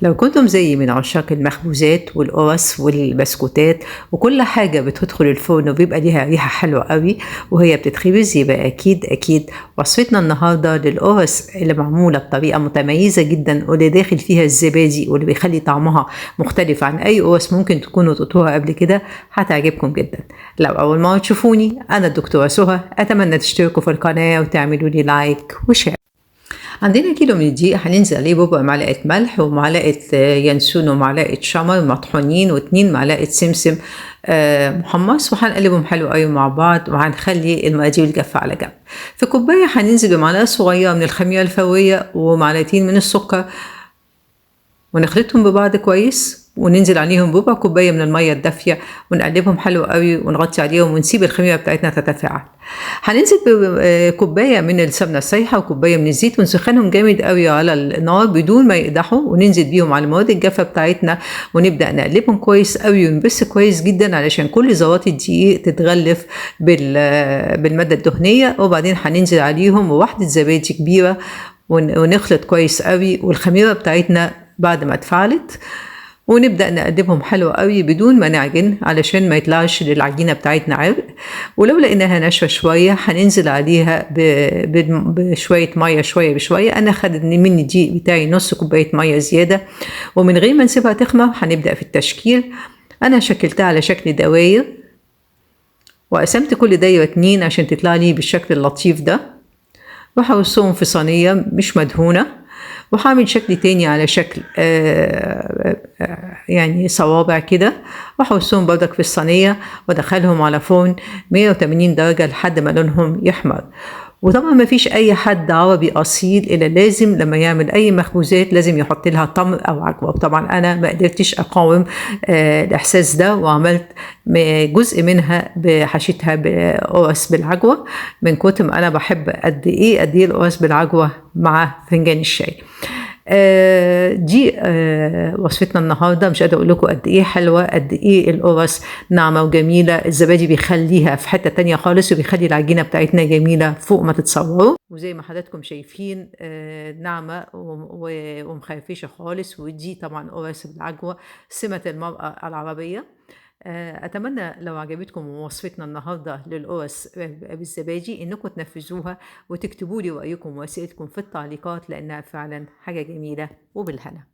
لو كنتم زيي من عشاق المخبوزات والقرص والبسكوتات وكل حاجة بتدخل الفرن وبيبقى ليها ريحة حلوة قوي وهي بتتخبز، يبقى أكيد وصفتنا النهاردة للقرص اللي معمولة بطريقة متميزة جدا واللي داخل فيها الزبادي واللي بيخلي طعمها مختلف عن أي قرص ممكن تكونوا تطوها قبل كده. هتعجبكم جدا. لو أول مرة تشوفوني، أنا الدكتورة سهى. أتمنى تشتركوا في القناة وتعملوا لي لايك وشير. عندنا كيلو من الدقيق هننزل عليه بربع معلقة ملح ومعلقة ينسون ومعلقة شمر مطحونين و2 معلقة سمسم محمص، وهنقلبهم حلو قوي مع بعض، وهنخلي المقادير الجافة على جنب. في كوباية هننزل بمعلقة صغيرة من الخميرة الفورية ومعلقتين من السكر، ونخلطهم ببعض كويس، وننزل عليهم بربع كوبايه من الميه الدافيه ونقلبهم حلو قوي ونغطي عليهم ونسيب الخميره بتاعتنا تتفاعل. هننزل بكوبايه من السمنه السايحه وكوبايه من الزيت ونسخنهم جامد قوي على النار بدون ما يقدحوا، وننزل بيهم على المواد الجافه بتاعتنا ونبدا نقلبهم كويس قوي ونبس كويس جدا علشان كل ذرات الدقيق تتغلف بالماده الدهنيه. وبعدين هننزل عليهم بواحده زبادي كبيره ونخلط كويس قوي والخميره بتاعتنا بعد ما اتفعلت، ونبدأ نقدمهم حلو قوي بدون ما نعجن علشان ما يطلعش للعجينة بتاعتنا عرق. ولو لقيناها ناشفة شوية هننزل عليها بشوية مية شوية بشوية. أنا خدت مني الدقيق بتاعي نص كوباية مية زيادة، ومن غير ما نسيبها تخمر هنبدأ في التشكيل. أنا شكلتها على شكل دواير، وقسمت كل دايرة 2 عشان تطلع لي بالشكل اللطيف ده، وهرصهم في صينية مش مدهونة، وهعمل شكل تاني على شكل يعني صوابع كده، وهرصهم برضك في الصينية وادخلهم على فرن 180 درجة لحد ما لونهم يحمر. وطبعا ما فيش اي حد عربي اصيل الا لازم لما يعمل اي مخبوزات لازم يحط لها تمر او عجوه. وطبعا انا ما قدرتش اقاوم الاحساس ده، وعملت جزء منها بحشيتها بقرص بالعجوه من كتر ما انا بحب قد ايه القرص بالعجوه مع فنجان الشاي. دي وصفتنا النهارده. مش قادره اقول لكم قد ايه حلوه، قد ايه القرص ناعمه وجميله. الزبادي بيخليها في حته تانية خالص، وبيخلي العجينه بتاعتنا جميله فوق ما تتصوروا. وزي ما حضراتكم شايفين ناعمه ومخرفشه خالص. ودي طبعا قرص بالعجوه، سمه المراه العربيه. أتمنى لو عجبتكم وصفتنا النهاردة للقرص بالزبادي إنكم تنفذوها وتكتبوا لي رأيكم وأسئلتكم في التعليقات، لأنها فعلا حاجة جميلة. وبالهنا.